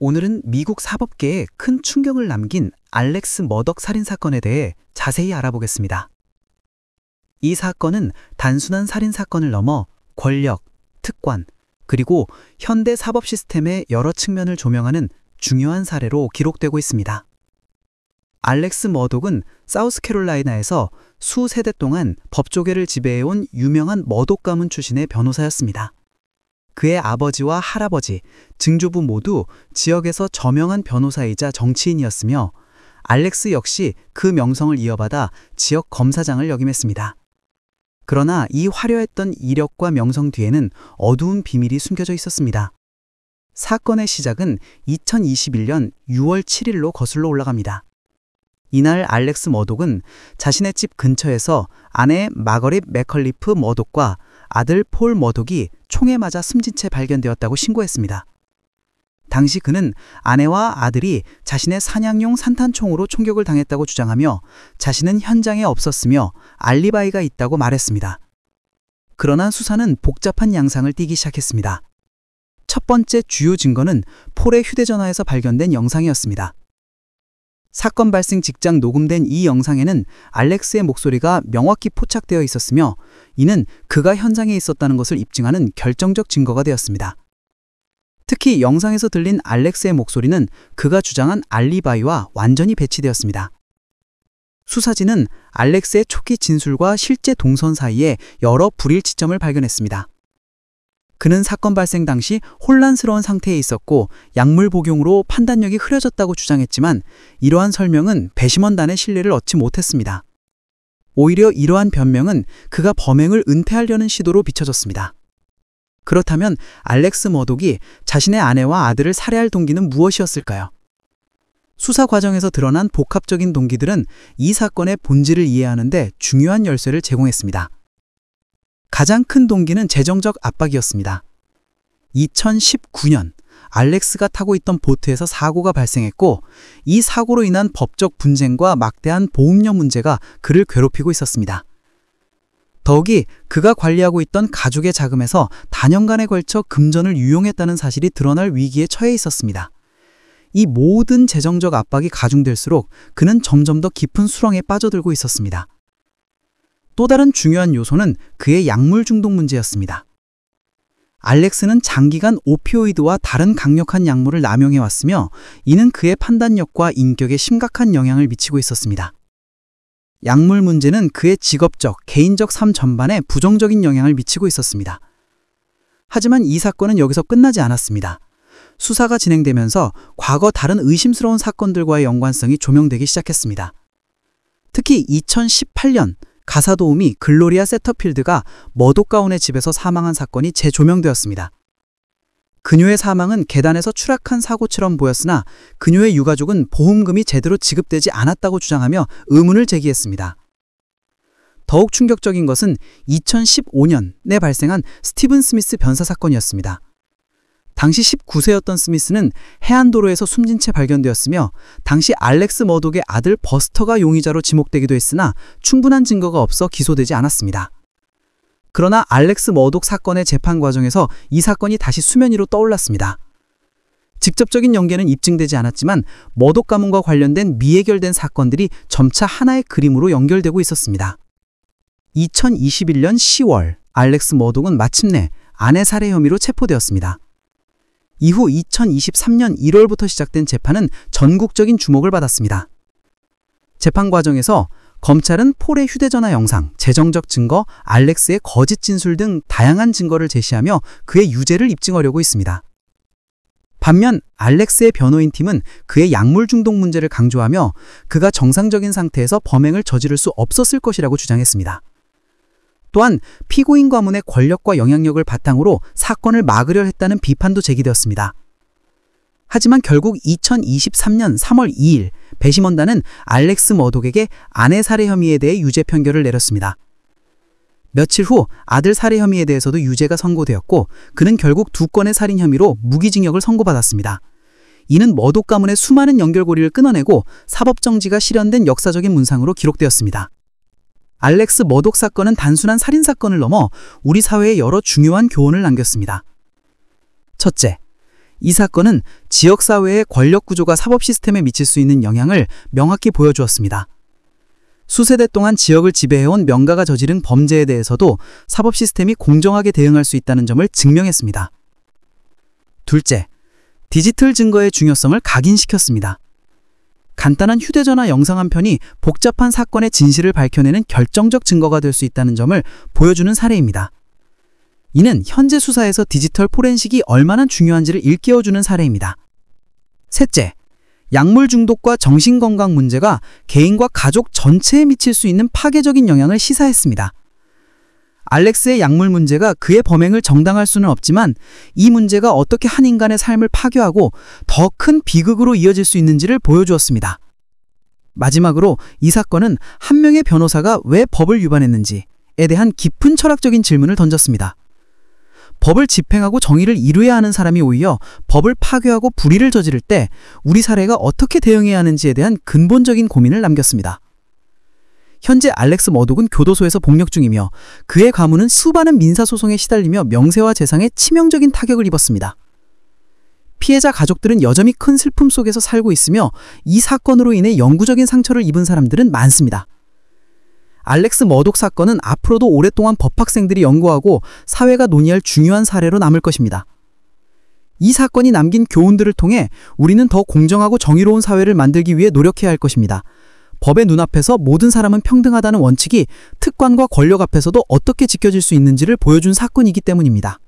오늘은 미국 사법계에 큰 충격을 남긴 알렉스 머덕 살인사건에 대해 자세히 알아보겠습니다. 이 사건은 단순한 살인사건을 넘어 권력, 특권, 그리고 현대 사법 시스템의 여러 측면을 조명하는 중요한 사례로 기록되고 있습니다. 알렉스 머독은 사우스캐롤라이나에서 수세대 동안 법조계를 지배해온 유명한 머독 가문 출신의 변호사였습니다. 그의 아버지와 할아버지, 증조부 모두 지역에서 저명한 변호사이자 정치인이었으며 알렉스 역시 그 명성을 이어받아 지역 검사장을 역임했습니다. 그러나 이 화려했던 이력과 명성 뒤에는 어두운 비밀이 숨겨져 있었습니다. 사건의 시작은 2021년 6월 7일로 거슬러 올라갑니다. 이날 알렉스 머독은 자신의 집 근처에서 아내 마거릿 맥컬리프 머독과 아들 폴 머독이 총에 맞아 숨진 채 발견되었다고 신고했습니다. 당시 그는 아내와 아들이 자신의 사냥용 산탄총으로 총격을 당했다고 주장하며 자신은 현장에 없었으며 알리바이가 있다고 말했습니다. 그러나 수사는 복잡한 양상을 띠기 시작했습니다. 첫 번째 주요 증거는 폴의 휴대전화에서 발견된 영상이었습니다. 사건 발생 직전 녹음된 이 영상에는 알렉스의 목소리가 명확히 포착되어 있었으며 이는 그가 현장에 있었다는 것을 입증하는 결정적 증거가 되었습니다. 특히 영상에서 들린 알렉스의 목소리는 그가 주장한 알리바이와 완전히 배치되었습니다. 수사진은 알렉스의 초기 진술과 실제 동선 사이에 여러 불일치점을 발견했습니다. 그는 사건 발생 당시 혼란스러운 상태에 있었고 약물 복용으로 판단력이 흐려졌다고 주장했지만 이러한 설명은 배심원단의 신뢰를 얻지 못했습니다. 오히려 이러한 변명은 그가 범행을 은폐하려는 시도로 비춰졌습니다. 그렇다면 알렉스 머독이 자신의 아내와 아들을 살해할 동기는 무엇이었을까요? 수사 과정에서 드러난 복합적인 동기들은 이 사건의 본질을 이해하는 데 중요한 열쇠를 제공했습니다. 가장 큰 동기는 재정적 압박이었습니다. 2019년 알렉스가 타고 있던 보트에서 사고가 발생했고 이 사고로 인한 법적 분쟁과 막대한 보험료 문제가 그를 괴롭히고 있었습니다. 더욱이 그가 관리하고 있던 가족의 자금에서 다년간에 걸쳐 금전을 유용했다는 사실이 드러날 위기에 처해 있었습니다. 이 모든 재정적 압박이 가중될수록 그는 점점 더 깊은 수렁에 빠져들고 있었습니다. 또 다른 중요한 요소는 그의 약물 중독 문제였습니다. 알렉스는 장기간 오피오이드와 다른 강력한 약물을 남용해왔으며 이는 그의 판단력과 인격에 심각한 영향을 미치고 있었습니다. 약물 문제는 그의 직업적, 개인적 삶 전반에 부정적인 영향을 미치고 있었습니다. 하지만 이 사건은 여기서 끝나지 않았습니다. 수사가 진행되면서 과거 다른 의심스러운 사건들과의 연관성이 조명되기 시작했습니다. 특히 2018년 가사도우미 글로리아 세터필드가 머독 가운의 집에서 사망한 사건이 재조명되었습니다. 그녀의 사망은 계단에서 추락한 사고처럼 보였으나 그녀의 유가족은 보험금이 제대로 지급되지 않았다고 주장하며 의문을 제기했습니다. 더욱 충격적인 것은 2015년에 발생한 스티븐 스미스 변사 사건이었습니다. 당시 19세였던 스미스는 해안도로에서 숨진 채 발견되었으며 당시 알렉스 머독의 아들 버스터가 용의자로 지목되기도 했으나 충분한 증거가 없어 기소되지 않았습니다. 그러나 알렉스 머독 사건의 재판 과정에서 이 사건이 다시 수면 위로 떠올랐습니다. 직접적인 연계는 입증되지 않았지만 머독 가문과 관련된 미해결된 사건들이 점차 하나의 그림으로 연결되고 있었습니다. 2021년 10월 알렉스 머독은 마침내 아내 살해 혐의로 체포되었습니다. 이후 2023년 1월부터 시작된 재판은 전국적인 주목을 받았습니다. 재판 과정에서 검찰은 폴의 휴대전화 영상, 재정적 증거, 알렉스의 거짓 진술 등 다양한 증거를 제시하며 그의 유죄를 입증하려고 있습니다. 반면 알렉스의 변호인 팀은 그의 약물 중독 문제를 강조하며 그가 정상적인 상태에서 범행을 저지를 수 없었을 것이라고 주장했습니다. 또한 피고인 가문의 권력과 영향력을 바탕으로 사건을 막으려 했다는 비판도 제기되었습니다. 하지만 결국 2023년 3월 2일 배심원단은 알렉스 머독에게 아내 살해 혐의에 대해 유죄 판결을 내렸습니다. 며칠 후 아들 살해 혐의에 대해서도 유죄가 선고되었고 그는 결국 2건의 살인 혐의로 무기징역을 선고받았습니다. 이는 머독 가문의 수많은 연결고리를 끊어내고 사법정지가 실현된 역사적인 문상으로 기록되었습니다. 알렉스 머독 사건은 단순한 살인사건을 넘어 우리 사회에 여러 중요한 교훈을 남겼습니다. 첫째, 이 사건은 지역사회의 권력 구조가 사법 시스템에 미칠 수 있는 영향을 명확히 보여주었습니다. 수세대 동안 지역을 지배해온 명가가 저지른 범죄에 대해서도 사법 시스템이 공정하게 대응할 수 있다는 점을 증명했습니다. 둘째, 디지털 증거의 중요성을 각인시켰습니다. 간단한 휴대전화 영상 한 편이 복잡한 사건의 진실을 밝혀내는 결정적 증거가 될 수 있다는 점을 보여주는 사례입니다. 이는 현재 수사에서 디지털 포렌식이 얼마나 중요한지를 일깨워주는 사례입니다. 셋째, 약물 중독과 정신건강 문제가 개인과 가족 전체에 미칠 수 있는 파괴적인 영향을 시사했습니다. 알렉스의 약물 문제가 그의 범행을 정당할 수는 없지만 이 문제가 어떻게 한 인간의 삶을 파괴하고 더 큰 비극으로 이어질 수 있는지를 보여주었습니다. 마지막으로 이 사건은 한 명의 변호사가 왜 법을 위반했는지에 대한 깊은 철학적인 질문을 던졌습니다. 법을 집행하고 정의를 이루어야 하는 사람이 오히려 법을 파괴하고 불의를 저지를 때 우리 사회가 어떻게 대응해야 하는지에 대한 근본적인 고민을 남겼습니다. 현재 알렉스 머독은 교도소에서 복역 중이며 그의 가문은 수많은 민사소송에 시달리며 명세와 재산에 치명적인 타격을 입었습니다. 피해자 가족들은 여전히 큰 슬픔 속에서 살고 있으며 이 사건으로 인해 영구적인 상처를 입은 사람들은 많습니다. 알렉스 머독 사건은 앞으로도 오랫동안 법학생들이 연구하고 사회가 논의할 중요한 사례로 남을 것입니다. 이 사건이 남긴 교훈들을 통해 우리는 더 공정하고 정의로운 사회를 만들기 위해 노력해야 할 것입니다. 법의 눈앞에서 모든 사람은 평등하다는 원칙이 특권과 권력 앞에서도 어떻게 지켜질 수 있는지를 보여준 사건이기 때문입니다.